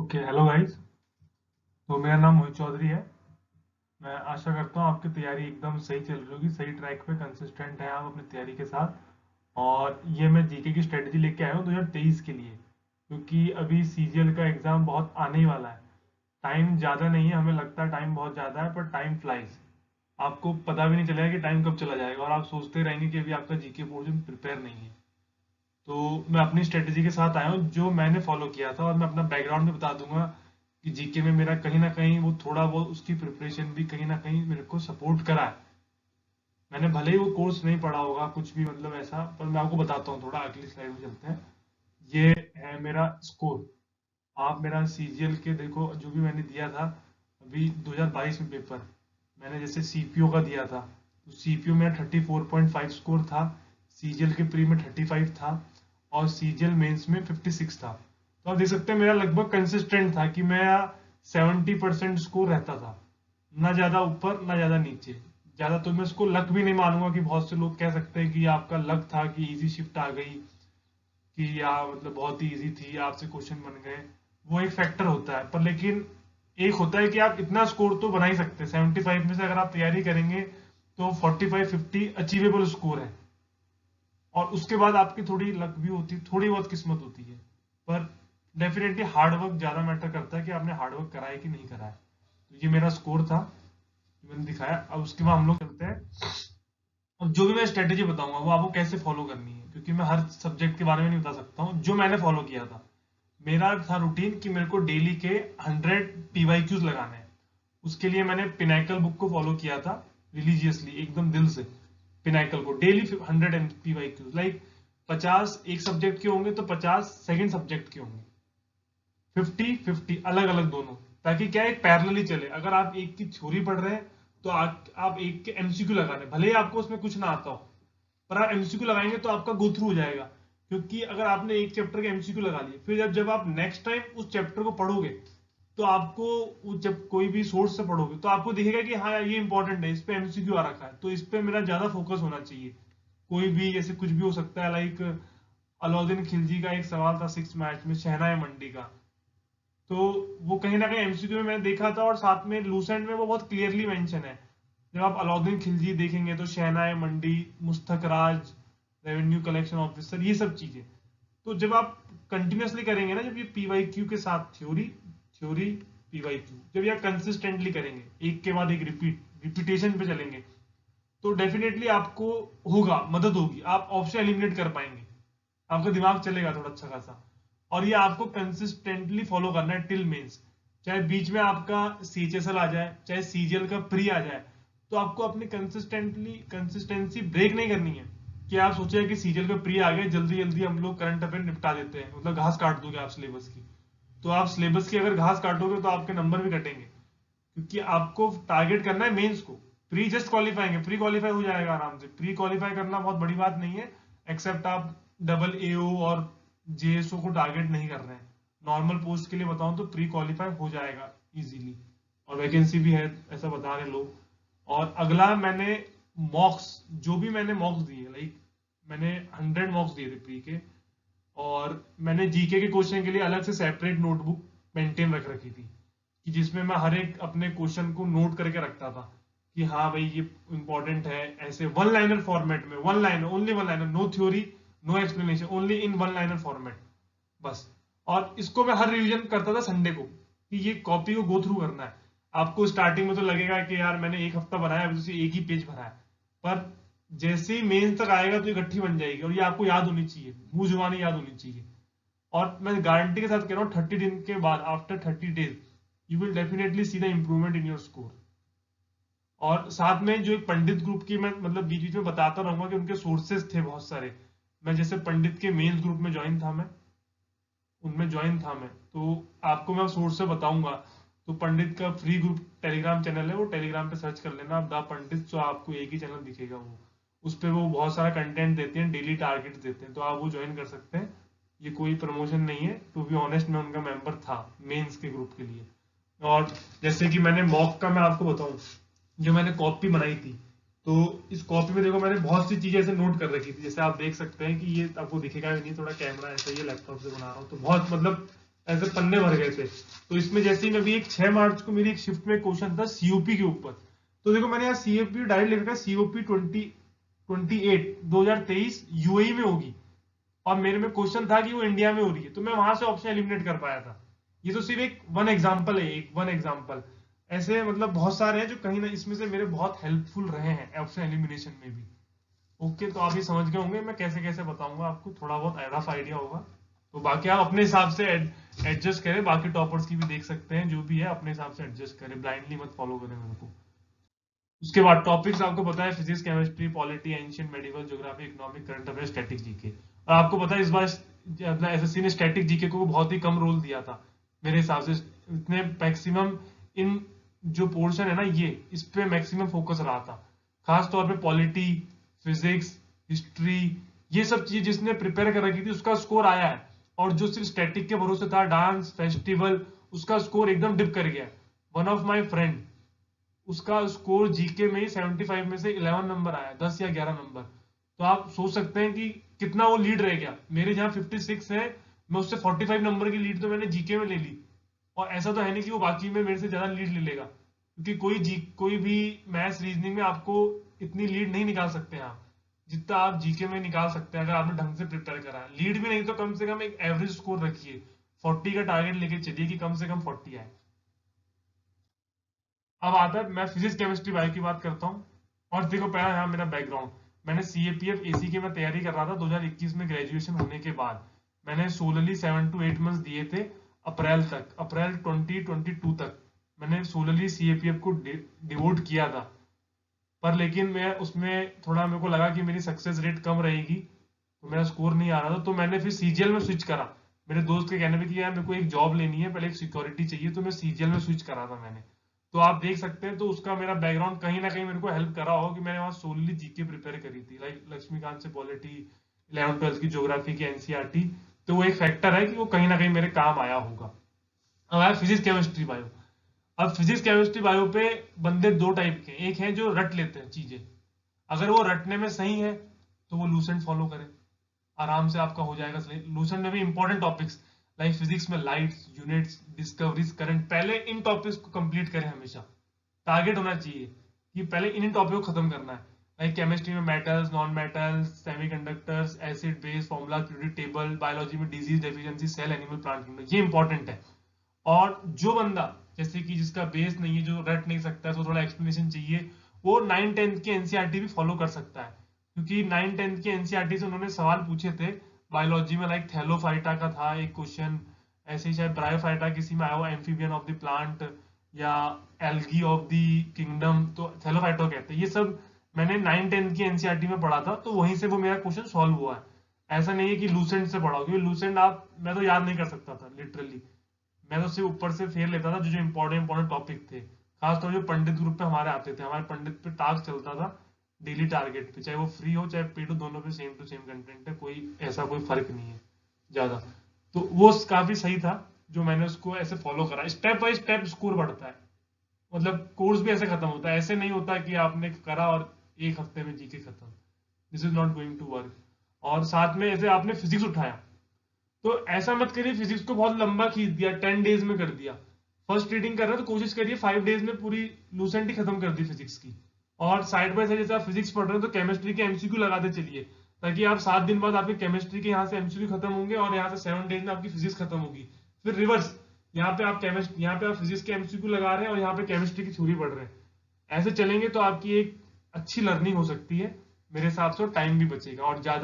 Okay hello guys. तो मेरा नाम मोहित चौधरी है। मैं आशा करता हूँ आपकी तैयारी एकदम सही चल रही होगी, सही ट्रैक पे कंसिस्टेंट है आप अपनी तैयारी के साथ। और ये मैं जीके की स्ट्रेटजी लेके आया हूँ 2023 के लिए, क्योंकि अभी सीजीएल का एग्ज़ाम बहुत आने ही वाला है। टाइम ज़्यादा नहीं है, हमें लगता है टाइम बहुत ज़्यादा है, पर टाइम फ्लाइज। आपको पता भी नहीं चलेगा कि टाइम कब चला जाएगा और आप सोचते रहेंगे कि अभी आपका जीके पोर्शन प्रिपेयर नहीं है। तो मैं अपनी स्ट्रेटजी के साथ आया हूँ जो मैंने फॉलो किया था, और मैं अपना बैकग्राउंड भी बता दूंगा कि जीके में मेरा कहीं ना कहीं वो थोड़ा बहुत उसकी प्रिपरेशन भी कहीं ना कहीं मेरे को सपोर्ट करा है। मैंने भले ही वो कोर्स नहीं पढ़ा होगा कुछ भी, मतलब ऐसा, पर मैं आपको बताता हूँ। थोड़ा अगली स्लाइड में चलते हैं। ये है मेरा स्कोर। आप मेरा सीजीएल के देखो, जो भी मैंने दिया था अभी 2022 में पेपर, मैंने जैसे सीपीओ का दिया था, तो सीपीओ मेरा 34.5 स्कोर था। सीजीएल के प्री में 35 था और सीजीएल मेंस में 56 था। तो आप देख सकते हैं मेरा लगभग कंसिस्टेंट था कि मेरा 70% स्कोर रहता था, ना ज़्यादा ऊपर ना ज़्यादा नीचे। ज़्यादा तो मैं इसको लक भी नहीं मानूंगा, कि बहुत से लोग कह सकते हैं कि आपका लक था कि इजी शिफ्ट आ गई, कि या मतलब बहुत ही इजी थी, आपसे क्वेश्चन बन गए। वो एक फैक्टर होता है, पर लेकिन एक होता है कि आप इतना स्कोर तो बना ही सकते हैं। 75 में से अगर आप तैयारी करेंगे तो 45-50 अचीवेबल स्कोर है। और उसके बाद आपकी थोड़ी लक भी होती है, थोड़ी बहुत किस्मत होती है, पर डेफिनेटली हार्डवर्क ज्यादा मैटर करता है कि आपने हार्डवर्क करा है कि नहीं करा है। तो ये मेरा स्कोर था जो मैंने दिखाया। अब उसके बाद हम लोग चलते हैं। अब जो भी मैं स्ट्रेटेजी बताऊंगा वो आपको कैसे फॉलो करनी है, क्योंकि मैं हर सब्जेक्ट के बारे में नहीं बता सकता हूँ। जो मैंने फॉलो किया था, मेरा था रूटीन कि मेरे को डेली के 100 पीवाईक्यूज लगाने हैं। उसके लिए मैंने पिनाकल बुक को फॉलो किया था रिलीजियसली, एकदम दिल से। पिनाकल को डेली 100 पीवाईक्यूज, लाइक 50 एक सब्जेक्ट के होंगे तो 50 सेकंड सब्जेक्ट के होंगे, 50-50 अलग अलग दोनों, ताकि क्या एक पैरेलली चले। अगर आप एक की थ्योरी पढ़ रहे हैं तो आप एक के एमसीक्यू लगाने, भले ही आपको उसमें कुछ ना आता हो, पर आप एमसीक्यू लगाएंगे तो आपका गो थ्रू हो जाएगा। क्योंकि अगर आपने एक चैप्टर के एमसीक्यू लगा लिए, फिर जब जब आप नेक्स्ट टाइम उस चैप्टर को पढ़ोगे, तो आपको जब कोई भी सोर्स से पढ़ोगे तो आपको दिखेगा कि हाँ यार ये इंपॉर्टेंट है, इस पे एमसीक्यू आ रखा है, तो इस पे मेरा ज्यादा फोकस होना चाहिए। कोई भी जैसे कुछ भी हो सकता है, लाइक अलाउद्दीन खिलजी का एक सवाल था 6 मैच में शहनाई मंडी का, तो वो कहीं ना कहीं एमसीक्यू में मैंने देखा था, और साथ में लूसेंट में वो बहुत क्लियरली मेंशन है। जब आप अलाउद्दीन खिलजी देखेंगे तो शहनाई मंडी, मुस्तक राज, रेवेन्यू कलेक्शन ऑफिसर, ये सब चीजें। तो जब आप कंटिन्यूअसली करेंगे ना, जब ये पीवाईक्यू के साथ थ्योरी थ्योरी पीवाईक्यू, जब ये कंसिस्टेंटली करेंगे एक के बाद एक रिपीटेशन पे चलेंगे, तो डेफिनेटली आपको होगा, मदद होगी, आप ऑप्शन एलिमिनेट कर पाएंगे, आपका दिमाग चलेगा थोड़ा अच्छा खासा। और ये आपको कंसिस्टेंटली फॉलो करना है टिल मेंस। चाहे बीच में आपका सीएचएसएल आ जाए, चाहे सीजीएल का प्री आ जाए, तो आपको अपनी कंसिस्टेंसी ब्रेक नहीं करनी है। कि आप सोचे कि सीजीएल का प्री आ गया, जल्दी जल्दी हम लोग करंट अफेयर निपटा देते हैं, मतलब घास काट दोगे आप सिलेबस की। तो आप सिलेबस की अगर घास काटोगे तो आपके नंबर भी कटेंगे, क्योंकि आपको टारगेट करना है मेंस को। Pre just qualifying, pre qualify हो जाएगा आराम से। प्री क्वालिफाई करना बहुत बड़ी बात नहीं है, एक्सेप्ट आप डबल एओ और जेएसओ को टारगेट नहीं कर रहे हैं। नॉर्मल पोस्ट के लिए बताऊं तो प्री क्वालिफाई हो जाएगा इजीली, और वैकेंसी भी है ऐसा बता रहे लोग। और अगला मैंने मॉक्स, जो भी मैंने मॉक्स दिए, लाइक मैंने 100 मॉक्स दिए थे प्री के। और मैंने जीके के क्वेश्चन के लिए अलग से सेपरेट नोटबुक मेंटेन रख रखी थी, कि जिसमें मैं हर एक अपने क्वेश्चन को नोट करके रखता था कि हाँ भाई ये इंपॉर्टेंट है। ऐसे वन लाइनर फॉर्मेट में, one liner, only one liner, no theory no explanation, only in one liner format, बस। और इसको मैं हर रिवीजन करता था संडे को, कि ये कॉपी को गो थ्रू करना है। आपको स्टार्टिंग में तो लगेगा कि यार मैंने एक हफ्ता बनाया, अभी से एक ही पेज भरा है, पर जैसे ही मेन तक आएगा तो ये गट्ठी बन जाएगी, और ये आपको याद होनी चाहिए, मुंह जुबानी याद होनी चाहिए। और मैं गारंटी के साथ कह रहा हूँ 30 दिन के बाद, after 30 days, you will definitely see the improvement in your score. और साथ में जो एक पंडित ग्रुप की मैं मतलब बीच बीच में बताता रहूंगा कि उनके सोर्सेज थे बहुत सारे। मैं जैसे पंडित के मेंस ग्रुप में ज्वाइन था, मैं उनमें ज्वाइन था मैं, तो आपको मैं सोर्स से बताऊंगा। तो पंडित का फ्री ग्रुप टेलीग्राम चैनल है, वो टेलीग्राम पे सर्च कर लेना आप द पंडित, तो आपको एक ही चैनल दिखेगा वो। उस पे वो बहुत सारा कंटेंट देते हैं, डेली टारगेट देते हैं, तो आप वो ज्वाइन कर सकते हैं। ये कोई प्रमोशन नहीं है, टू बी ऑनेस्ट मैं उनका मेंबर था मेंस के ग्रुप के लिए। और जैसे कि मैंने मॉक का मैं आपको बताऊं, जो मैंने कॉपी बनाई थी, तो इस कॉपी में देखो मैंने बहुत सी चीजें ऐसे नोट कर रखी थी। जैसे आप देख सकते हैं कि ये आपको दिखेगा नहीं, थोड़ा कैमरा ऐसा ही लैपटॉप से बना रहा हूँ, तो बहुत मतलब ऐसे पन्ने भर गए थे। तो इसमें जैसे ही मैं भी एक 6 मार्च को मेरी एक शिफ्ट में क्वेश्चन था सीओपी के ऊपर, तो देखो मैंने यहाँ सीओपी डायरेक्ट लिखा है सीओपी 2023 यूएई में होगी, और मेरे में क्वेश्चन था कि वो इंडिया में हो रही है, तो मैं वहां से ऑप्शन एलिमिनेट कर पाया था। ये तो सिर्फ एक वन एग्जांपल है, एक वन एग्जांपल। ऐसे मतलब बहुत सारे हैं जो कहीं ना इसमें से मेरे बहुत हेल्पफुल रहे हैं ऑप्शन एलिमिनेशन में भी। ओके, तो आप ये समझ गए होंगे मैं कैसे कैसे बताऊंगा, आपको थोड़ा बहुत रफ आइडिया होगा। तो बाकी आप अपने हिसाब से एडजस्ट करें, बाकी टॉपर्स की भी देख सकते हैं, जो भी है अपने हिसाब से एडजस्ट करें, ब्लाइंडली मत फॉलो करें मेरे को। उसके बाद टॉपिक्स आपको पता है physics, chemistry, polity, ancient, medieval, geography, economic, current affair, static GK. और आपको पता है इस बार एसएससी ने स्टैटिक जीके को बहुत ही कम रोल दिया था मेरे हिसाब से। इतने मैक्सिमम इन जो पोर्शन है ना, ये इस पे मैक्सिमम फोकस रहा था, खास तौर पे पॉलिटी, फिजिक्स, हिस्ट्री, ये सब चीज जिसने प्रिपेयर कर रखी थी उसका स्कोर आया है। और जो सिर्फ स्टैटिक के भरोसे था, डांस, फेस्टिवल, उसका स्कोर एकदम डिप कर गया। वन ऑफ माई फ्रेंड, उसका स्कोर जीके में ही 75 में से 11 नंबर आया, 10 या 11 नंबर। तो आप सोच सकते हैं कि कितना वो लीड रह गया। मेरे जहां 56 है, मैं उससे 45 नंबर की लीड तो मैंने जीके में ले ली। और ऐसा तो है नहीं कि वो बाकी में मेरे से ज्यादा लीड ले लेगा, क्योंकि कोई भी मैथ्स रीजनिंग में आपको इतनी लीड नहीं निकाल सकते हैं आप, जितना आप जीके में निकाल सकते हैं अगर आपने ढंग से प्रिपेयर करा है। लीड भी नहीं तो कम से कम एक एवरेज स्कोर रखिए, 40 का टारगेट लेके चलिए कि कम से कम 40 आए। अब आता है, मैं फिजिक्स, केमिस्ट्री, बायो की बात करता हूँ। और देखो पहला यहाँ मेरा बैकग्राउंड, मैंने सीएपीएफ एसी की मैं तैयारी कर रहा था 2021 में ग्रेजुएशन होने के बाद। मैंने सोलरली 7 to 8 मंथ्स दिए थे, अप्रैल तक, अप्रैल 2022 तक मैंने सोलरली सीएपीएफ को डिवोट किया था। पर लेकिन मैं उसमें थोड़ा मेरे को लगा कि मेरी सक्सेस रेट कम रहेगी, तो मेरा स्कोर नहीं आ रहा था, तो मैंने फिर सीजीएल में स्विच करा। मेरे दोस्त के कहने पे कि यार मेरे को एक जॉब लेनी है, पहले एक सिक्योरिटी चाहिए, तो मैं सीजीएल में स्विच करा था मैंने। तो आप देख सकते हैं, तो उसका मेरा बैकग्राउंड कहीं ना कहीं मेरे को हेल्प करा होगा कि मैंने वहां सोलली जीके प्रिपेयर करी थी, लाइक लक्ष्मीकांत से पॉलिटी, 11th 12th की ज्योग्राफी की एनसीईआरटी। तो वो एक फैक्टर है कि वो कहीं ना कहीं मेरे काम आया होगा। अब आया फिजिक्स, केमिस्ट्री, बायो। अब फिजिक्स, केमिस्ट्री, बायो पे बंदे दो टाइप के, एक है जो रट लेते हैं चीजें, अगर वो रटने में सही है तो वो लूसेंट फॉलो करे, आराम से आपका हो जाएगा सही। लूसेंट में भी इंपॉर्टेंट टॉपिक्स, लाइक फिजिक्स में लाइट्स, यूनिट्स, डिस्कवरीज, करंट, पहले इन टॉपिक्स को कंप्लीट करें हमेशा। टारगेट होना चाहिए कि पहले इन टॉपिक को खत्म करना है। लाइक केमिस्ट्री में metals, non metals, semiconductors, acid base, formula, periodic table, biology में disease, deficiency, cell, animal, plant kingdom, ये इंपॉर्टेंट है। और जो बंदा जैसे कि जिसका बेस नहीं है, जो रट नहीं सकता है, तो थोड़ा एक्सप्लेनेशन चाहिए, वो 9 10 की एनसीईआरटी भी फॉलो कर सकता है, क्योंकि 9 10 की एनसीईआरटी से उन्होंने सवाल पूछे थे बायोलॉजी में, लाइक थैलोफाइटा का था एक क्वेश्चन, ऐसे ही शायद ब्रायोफाइटा किसी में आया हुआ, एम्फीबियन ऑफ द प्लांट, या एल्गी ऑफ द किंगडम, तो थैलोफाइटा कहते हैं। ये सब मैंने 9 10 की एनसीईआरटी में पढ़ा था, तो वहीं से वो मेरा क्वेश्चन सॉल्व हुआ है। ऐसा नहीं है कि लूसेंट से पढ़ा हो, क्योंकि लूसेंट आप, मैं तो याद नहीं कर सकता था लिटरली। मैं तो सिर्फ ऊपर से फेर लेता था जो जो इंपॉर्टेंट टॉपिक थे, खासतौर जो पंडित ग्रुप पे हमारे आते थे, हमारे पंडित पे टास्क चलता था डेली टारगेट पे, चाहे वो फ्री हो चाहे पेड हो, दोनों पे सेम टू सेम कंटेंट है, कोई ऐसा कोई फर्क नहीं है ज्यादा। तो वो काफी सही था, जो मैंने उसको ऐसे फॉलो करा, स्टेप बाय स्टेप स्कोर बढ़ता है। मतलब कोर्स भी ऐसे खत्म होता है, ऐसे नहीं होता कि आपने करा और एक हफ्ते में जीके खत्म, this is not going to work. और साथ में ऐसे आपने फिजिक्स उठाया, तो ऐसा मत करिए फिजिक्स को बहुत लंबा खींच दिया, 10 डेज में कर दिया। फर्स्ट रीडिंग कर रहे हो तो कोशिश करिए 5 डेज में पूरी लूसेंट ही खत्म कर दी फिजिक्स की। और साइड बाय साइड जैसे आप फिजिक्स पढ़ रहे हो तो केमिस्ट्री के एमसीक्यू लगाते चलिए, ताकि आप 7 दिन बाद आपके केमिस्ट्री के यहाँ से एमसीक्यू खत्म होंगे, और यहाँ से 7 डेज में आपकी फिजिक्स खत्म होगी। फिर रिवर्स, यहाँ पे आप फिजिक्स के एमसीक्यू लगा रहे हैं और यहाँ पे केमिस्ट्री की थ्योरी पढ़ रहे हैं। ऐसे चलेंगे तो आपकी एक अच्छी लर्निंग हो सकती है मेरे हिसाब से, और टाइम भी बचेगा, और ज्यादा